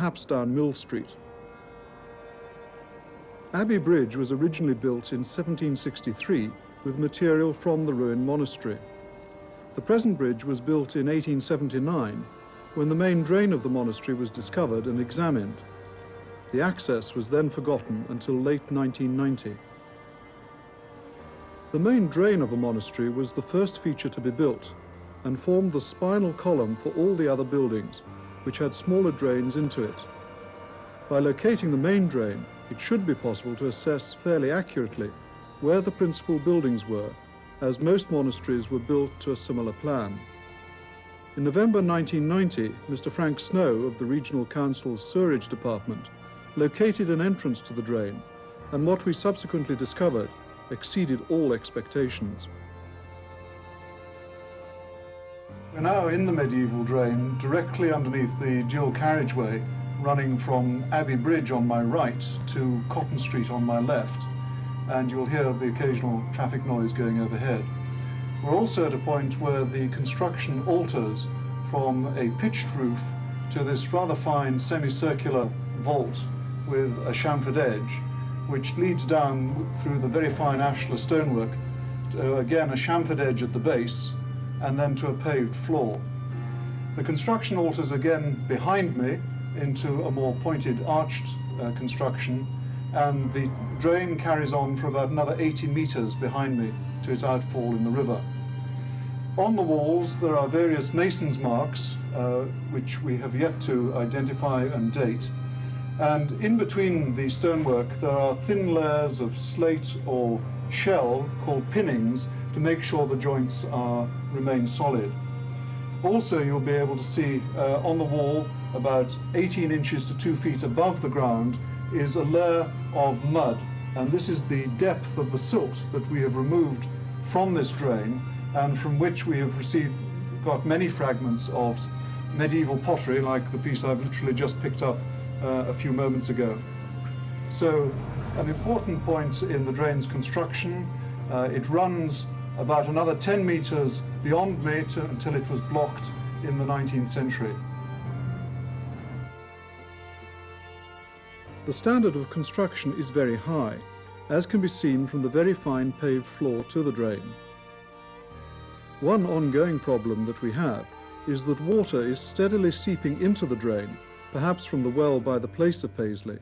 perhaps down Mill Street. Abbey Bridge was originally built in 1763 with material from the ruined monastery. The present bridge was built in 1879 when the main drain of the monastery was discovered and examined. The access was then forgotten until late 1990. The main drain of a monastery was the first feature to be built and formed the spinal column for all the other buildings, which had smaller drains into it. By locating the main drain, it should be possible to assess fairly accurately where the principal buildings were, as most monasteries were built to a similar plan. In November 1990, Mr. Frank Snow of the Regional Council's Sewerage Department located an entrance to the drain, and what we subsequently discovered exceeded all expectations. We're now in the medieval drain, directly underneath the dual carriageway, running from Abbey Bridge on my right to Cotton Street on my left, and you'll hear the occasional traffic noise going overhead. We're also at a point where the construction alters from a pitched roof to this rather fine semicircular vault with a chamfered edge, which leads down through the very fine ashlar stonework to, again, a chamfered edge at the base, and then to a paved floor. The construction alters again behind me into a more pointed arched construction, and the drain carries on for about another 80 meters behind me to its outfall in the river. On the walls there are various mason's marks which we have yet to identify and date, and in between the stonework there are thin layers of slate or shell called pinnings to make sure the joints remain solid. Also, you'll be able to see on the wall, about 18 inches to 2 feet above the ground, is a layer of mud, and this is the depth of the silt that we have removed from this drain, and from which we have got many fragments of medieval pottery, like the piece I've literally just picked up a few moments ago. So, an important point in the drain's construction. It runs about another 10 meters beyond me until it was blocked in the 19th century. The standard of construction is very high, as can be seen from the very fine paved floor to the drain. One ongoing problem that we have is that water is steadily seeping into the drain, perhaps from the well by the place of Paisley.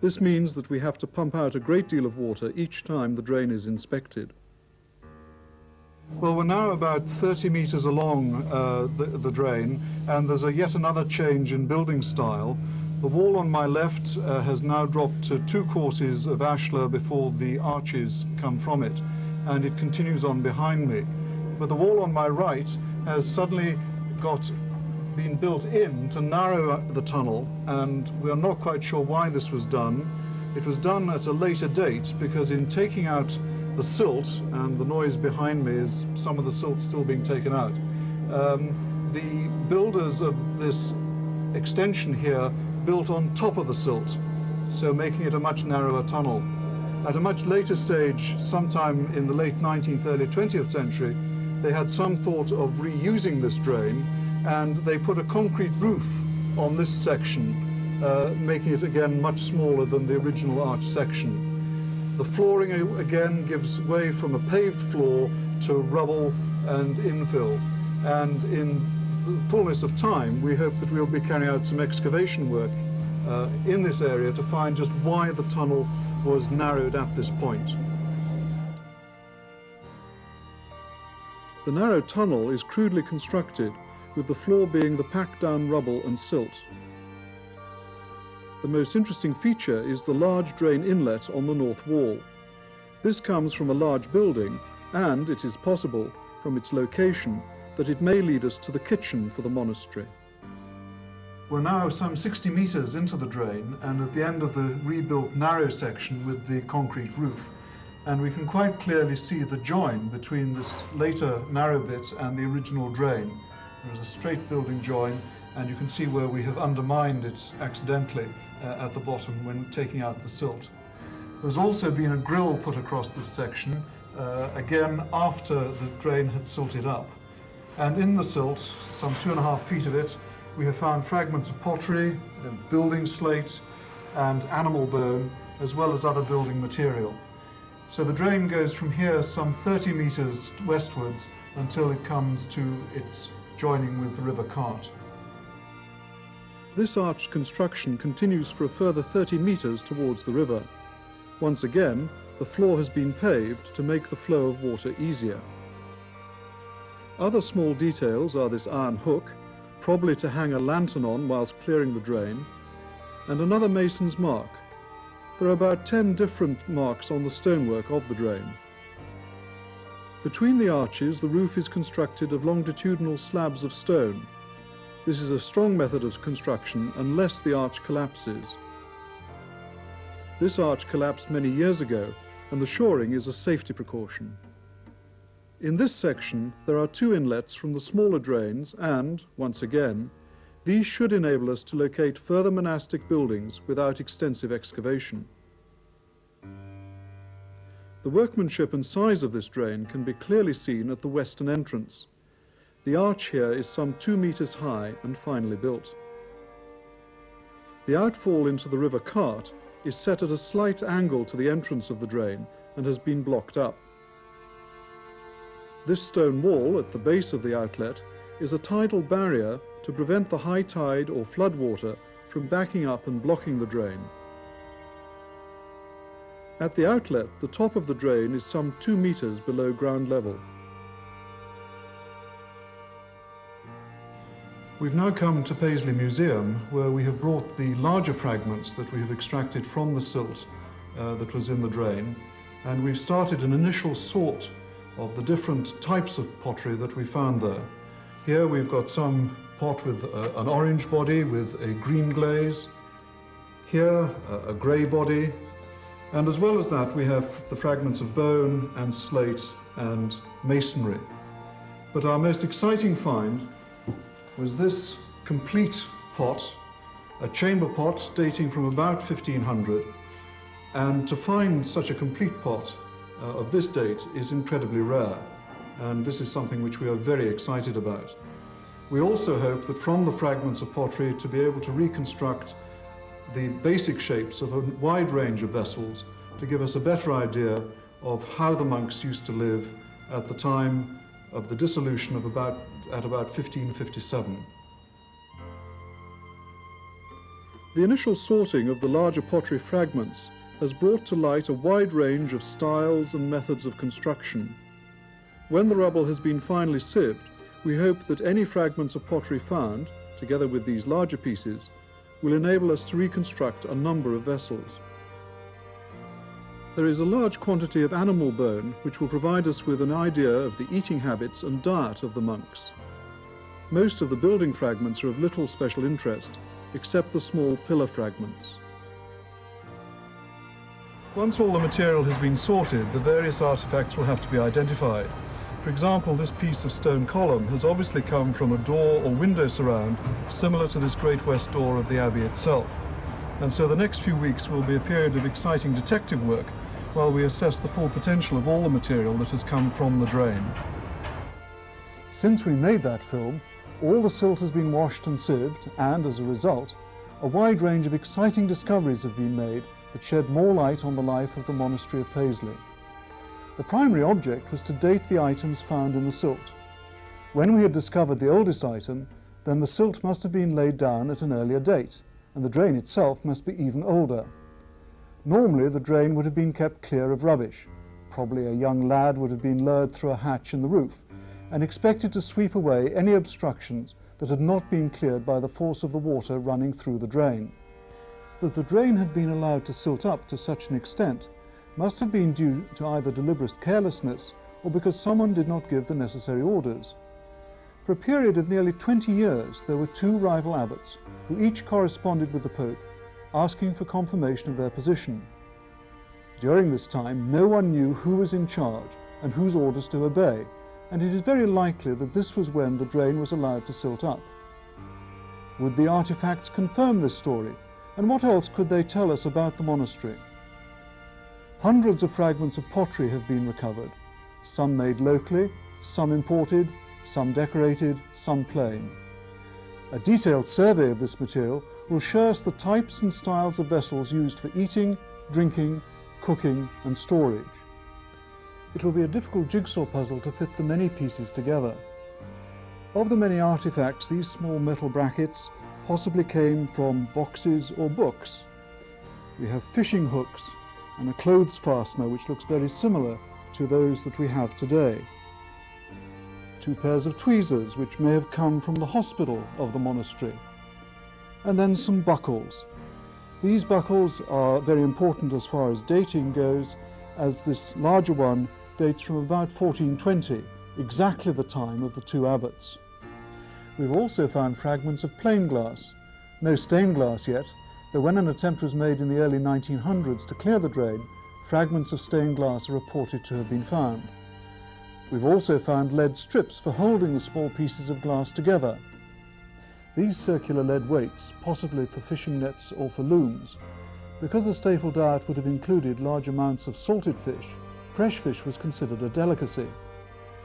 This means that we have to pump out a great deal of water each time the drain is inspected. Well, we're now about 30 meters along the drain, and there's yet another change in building style. The wall on my left has now dropped to 2 courses of ashlar before the arches come from it, and it continues on behind me. But the wall on my right has suddenly been built in to narrow the tunnel, and we are not quite sure why this was done. It was done at a later date because in taking out the silt, and the noise behind me is some of the silt still being taken out, the builders of this extension here built on top of the silt, so making it a much narrower tunnel. At a much later stage, sometime in the late 19th, early 20th century, they had some thought of reusing this drain, and they put a concrete roof on this section, making it again much smaller than the original arch section. The flooring again gives way from a paved floor to rubble and infill, and in the fullness of time we hope that we'll be carrying out some excavation work in this area to find just why the tunnel was narrowed at this point. The narrow tunnel is crudely constructed, with the floor being the packed down rubble and silt. The most interesting feature is the large drain inlet on the north wall. This comes from a large building, and it is possible, from its location, that it may lead us to the kitchen for the monastery. We're now some 60 meters into the drain, and at the end of the rebuilt narrow section with the concrete roof. And we can quite clearly see the join between this later narrow bit and the original drain. There's a straight building join, and you can see where we have undermined it accidentally at the bottom when taking out the silt. There's also been a grill put across this section, again after the drain had silted up. And in the silt, some 2.5 feet of it, We have found fragments of pottery, building slate, and animal bone, as well as other building material. So the drain goes from here some 30 meters westwards until it comes to its joining with the River Cart. This arched construction continues for a further 30 meters towards the river. Once again, the floor has been paved to make the flow of water easier. Other small details are this iron hook, probably to hang a lantern on whilst clearing the drain, and another mason's mark. There are about 10 different marks on the stonework of the drain. Between the arches, the roof is constructed of longitudinal slabs of stone. This is a strong method of construction unless the arch collapses. This arch collapsed many years ago, and the shoring is a safety precaution. In this section, there are 2 inlets from the smaller drains and, once again, these should enable us to locate further monastic buildings without extensive excavation. The workmanship and size of this drain can be clearly seen at the western entrance. The arch here is some 2 meters high and finely built. The outfall into the River Cart is set at a slight angle to the entrance of the drain and has been blocked up. This stone wall at the base of the outlet is a tidal barrier to prevent the high tide or flood water from backing up and blocking the drain. At the outlet, the top of the drain is some 2 meters below ground level. We've now come to Paisley Museum, where we have brought the larger fragments that we have extracted from the silt that was in the drain, and we've started an initial sort of the different types of pottery that we found there. Here we've got some pot with an orange body with a green glaze, here a grey body, and as well as that we have the fragments of bone and slate and masonry. But our most exciting find was this complete pot, a chamber pot dating from about 1500, and to find such a complete pot of this date is incredibly rare, and this is something which we are very excited about. We also hope that from the fragments of pottery to be able to reconstruct the basic shapes of a wide range of vessels to give us a better idea of how the monks used to live at the time of the dissolution of about 1557. The initial sorting of the larger pottery fragments has brought to light a wide range of styles and methods of construction. When the rubble has been finally sieved, we hope that any fragments of pottery found, together with these larger pieces, will enable us to reconstruct a number of vessels. There is a large quantity of animal bone which will provide us with an idea of the eating habits and diet of the monks. Most of the building fragments are of little special interest, except the small pillar fragments. Once all the material has been sorted, the various artifacts will have to be identified. For example, this piece of stone column has obviously come from a door or window surround similar to this great west door of the Abbey itself. And so the next few weeks will be a period of exciting detective work while we assess the full potential of all the material that has come from the drain. Since we made that film, all the silt has been washed and sieved, and as a result, a wide range of exciting discoveries have been made that shed more light on the life of the Monastery of Paisley. The primary object was to date the items found in the silt. When we had discovered the oldest item, then the silt must have been laid down at an earlier date, and the drain itself must be even older. Normally, the drain would have been kept clear of rubbish. Probably a young lad would have been lowered through a hatch in the roof and expected to sweep away any obstructions that had not been cleared by the force of the water running through the drain. That the drain had been allowed to silt up to such an extent must have been due to either deliberate carelessness or because someone did not give the necessary orders. For a period of nearly 20 years, there were 2 rival abbots who each corresponded with the Pope, asking for confirmation of their position. During this time, no one knew who was in charge and whose orders to obey, and it is very likely that this was when the drain was allowed to silt up. Would the artifacts confirm this story, and what else could they tell us about the monastery? Hundreds of fragments of pottery have been recovered, some made locally, some imported, some decorated, some plain. A detailed survey of this material will show us the types and styles of vessels used for eating, drinking, cooking and storage. It will be a difficult jigsaw puzzle to fit the many pieces together. Of the many artifacts, these small metal brackets possibly came from boxes or books. We have fishing hooks and a clothes fastener which looks very similar to those that we have today. Two pairs of tweezers which may have come from the hospital of the monastery. And then some buckles. These buckles are very important as far as dating goes, as this larger one dates from about 1420, exactly the time of the two abbots. We've also found fragments of plain glass. No stained glass yet, though when an attempt was made in the early 1900s to clear the drain, fragments of stained glass are reported to have been found. We've also found lead strips for holding the small pieces of glass together. These circular lead weights, possibly for fishing nets or for looms. Because the staple diet would have included large amounts of salted fish, fresh fish was considered a delicacy.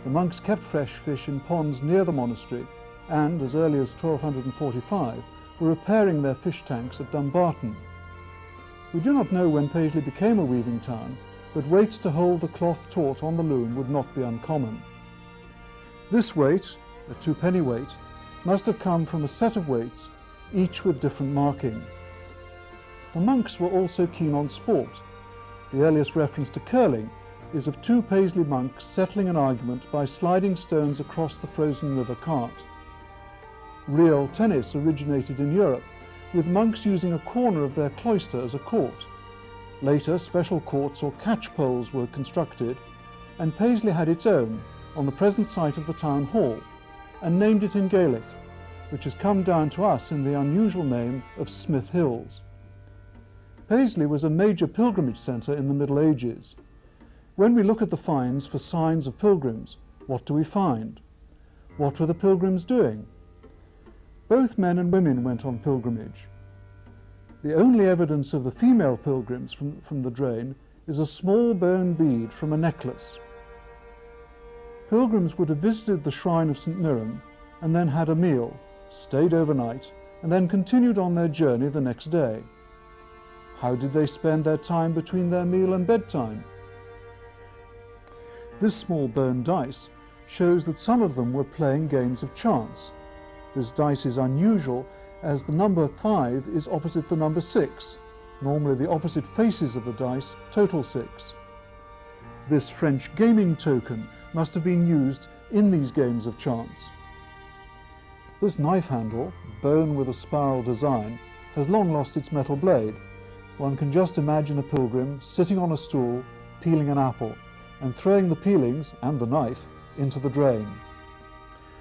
The monks kept fresh fish in ponds near the monastery and, as early as 1245, were repairing their fish tanks at Dumbarton. We do not know when Paisley became a weaving town, but weights to hold the cloth taut on the loom would not be uncommon. This weight, a 2-penny weight, must have come from a set of weights, each with different marking. The monks were also keen on sport. The earliest reference to curling is of 2 Paisley monks settling an argument by sliding stones across the frozen river Cart. Real tennis originated in Europe, with monks using a corner of their cloister as a court. Later, special courts or catch poles were constructed, and Paisley had its own on the present site of the town hall, and named it in Gaelic, which has come down to us in the unusual name of Smith Hills. Paisley was a major pilgrimage centre in the Middle Ages. When we look at the finds for signs of pilgrims, what do we find? What were the pilgrims doing? Both men and women went on pilgrimage. The only evidence of the female pilgrims from the drain is a small bone bead from a necklace. Pilgrims would have visited the shrine of St. Miriam and then had a meal, stayed overnight, and then continued on their journey the next day. How did they spend their time between their meal and bedtime? This small bone dice shows that some of them were playing games of chance. This dice is unusual as the number 5 is opposite the number 6. Normally the opposite faces of the dice total 6. This French gaming token must have been used in these games of chance. This knife handle, bone with a spiral design, has long lost its metal blade. One can just imagine a pilgrim sitting on a stool, peeling an apple, and throwing the peelings, and the knife, into the drain.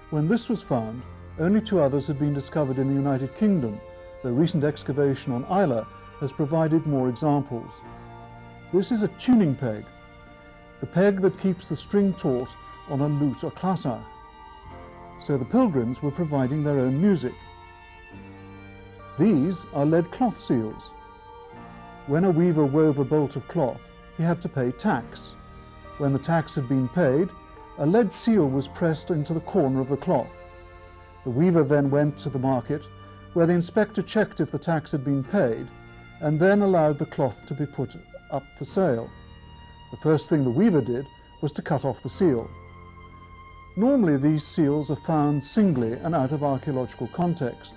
When this was found, only 2 others had been discovered in the United Kingdom, though recent excavation on Islay has provided more examples. This is a tuning peg, the peg that keeps the string taut on a lute or classach. So the pilgrims were providing their own music. These are lead cloth seals. When a weaver wove a bolt of cloth, he had to pay tax. When the tax had been paid, a lead seal was pressed into the corner of the cloth. The weaver then went to the market, where the inspector checked if the tax had been paid, and then allowed the cloth to be put up for sale. The first thing the weaver did was to cut off the seal. Normally these seals are found singly and out of archaeological context.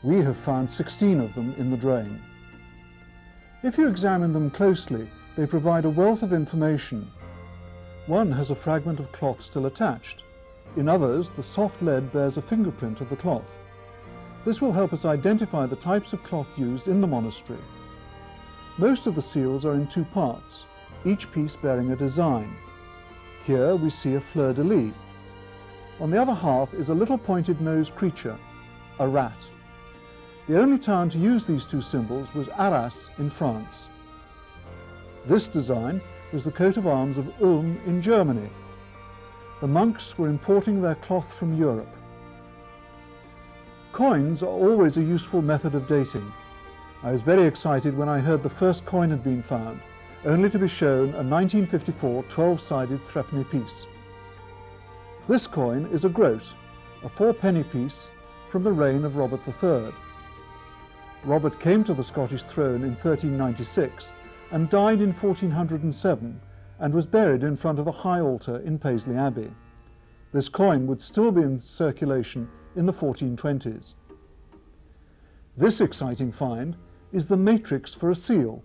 We have found 16 of them in the drain. If you examine them closely, they provide a wealth of information. One has a fragment of cloth still attached. In others, the soft lead bears a fingerprint of the cloth. This will help us identify the types of cloth used in the monastery. Most of the seals are in 2 parts, each piece bearing a design. Here we see a fleur-de-lis. On the other half is a little pointed-nosed creature, a rat. The only town to use these 2 symbols was Arras in France. This design was the coat of arms of Ulm in Germany. The monks were importing their cloth from Europe. Coins are always a useful method of dating. I was very excited when I heard the first coin had been found, only to be shown a 1954 12-sided 3-penny piece. This coin is a groat, a 4-penny piece from the reign of Robert III. Robert came to the Scottish throne in 1396 and died in 1407 and was buried in front of the high altar in Paisley Abbey. This coin would still be in circulation in the 1420s. This exciting find is the matrix for a seal,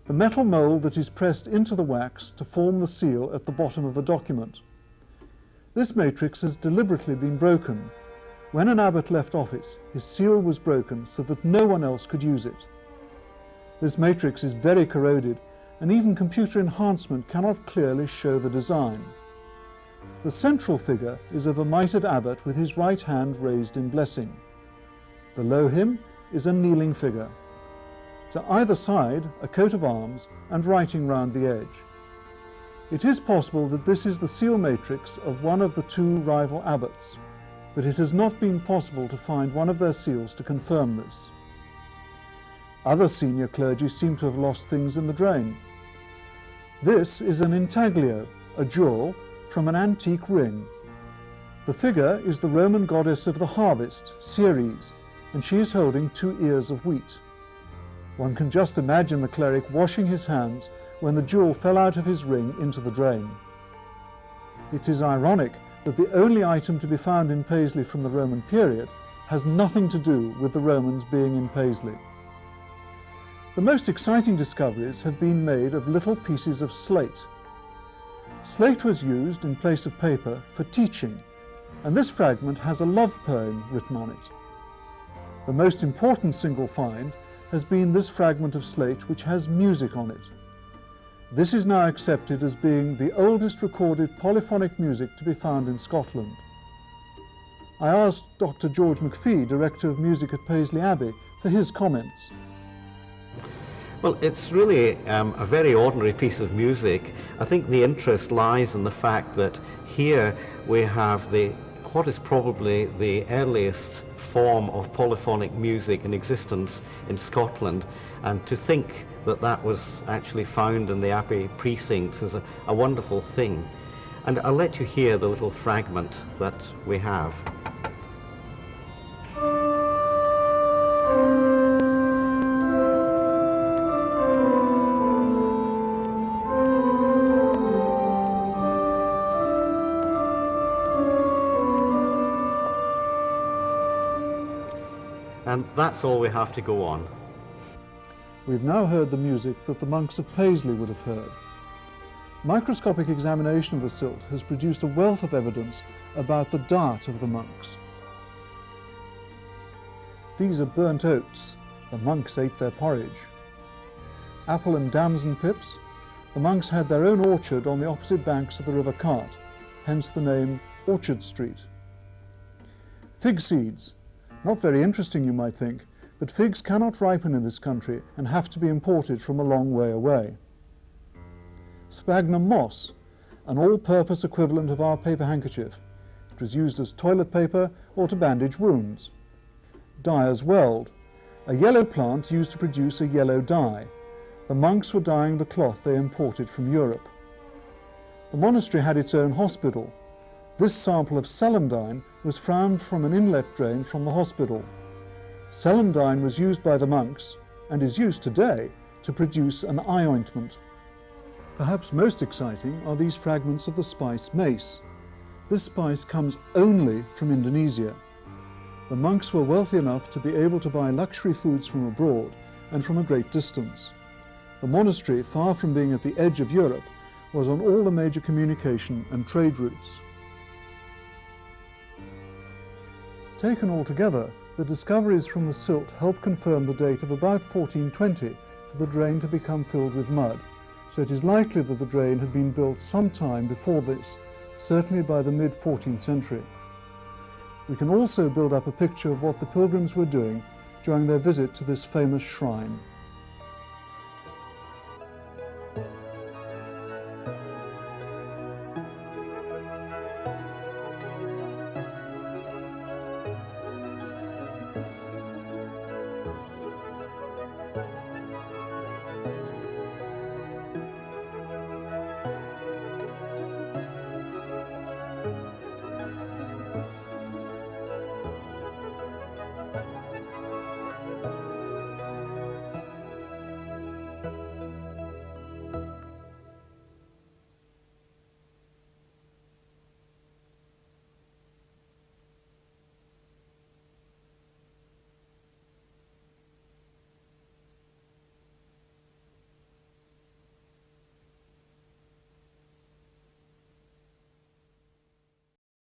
the metal mould that is pressed into the wax to form the seal at the bottom of a document. This matrix has deliberately been broken. When an abbot left office, his seal was broken so that no one else could use it. This matrix is very corroded, and even computer enhancement cannot clearly show the design. The central figure is of a mitred abbot with his right hand raised in blessing. Below him is a kneeling figure. To either side, a coat of arms and writing round the edge. It is possible that this is the seal matrix of one of the two rival abbots, but it has not been possible to find one of their seals to confirm this. Other senior clergy seem to have lost things in the drain. This is an intaglio, a jewel, from an antique ring. The figure is the Roman goddess of the harvest, Ceres, and she is holding 2 ears of wheat. One can just imagine the cleric washing his hands when the jewel fell out of his ring into the drain. It is ironic that the only item to be found in Paisley from the Roman period has nothing to do with the Romans being in Paisley. The most exciting discoveries have been made of little pieces of slate. Slate was used in place of paper for teaching, and this fragment has a love poem written on it. The most important single find has been this fragment of slate which has music on it. This is now accepted as being the oldest recorded polyphonic music to be found in Scotland. I asked Dr. George McPhee, Director of Music at Paisley Abbey, for his comments. Well, it's really a very ordinary piece of music. I think the interest lies in the fact that here we have what is probably the earliest form of polyphonic music in existence in Scotland, and to think that that was actually found in the Abbey precincts is a wonderful thing. And I'll let you hear the little fragment that we have. And that's all we have to go on. We've now heard the music that the monks of Paisley would have heard. Microscopic examination of the silt has produced a wealth of evidence about the diet of the monks. These are burnt oats. The monks ate their porridge. Apple and damson pips. The monks had their own orchard on the opposite banks of the River Cart, hence the name Orchard Street. Fig seeds. Not very interesting, you might think, but figs cannot ripen in this country and have to be imported from a long way away. Spagna Moss, an all-purpose equivalent of our paper handkerchief. It was used as toilet paper or to bandage wounds. Dyer's weld, a yellow plant used to produce a yellow dye. The monks were dyeing the cloth they imported from Europe. The monastery had its own hospital. This sample of celandine was found from an inlet drain from the hospital. Celandine was used by the monks, and is used today, to produce an eye ointment. Perhaps most exciting are these fragments of the spice mace. This spice comes only from Indonesia. The monks were wealthy enough to be able to buy luxury foods from abroad and from a great distance. The monastery, far from being at the edge of Europe, was on all the major communication and trade routes. Taken altogether, the discoveries from the silt help confirm the date of about 1420 for the drain to become filled with mud, so it is likely that the drain had been built some time before this, certainly by the mid-14th century. We can also build up a picture of what the pilgrims were doing during their visit to this famous shrine.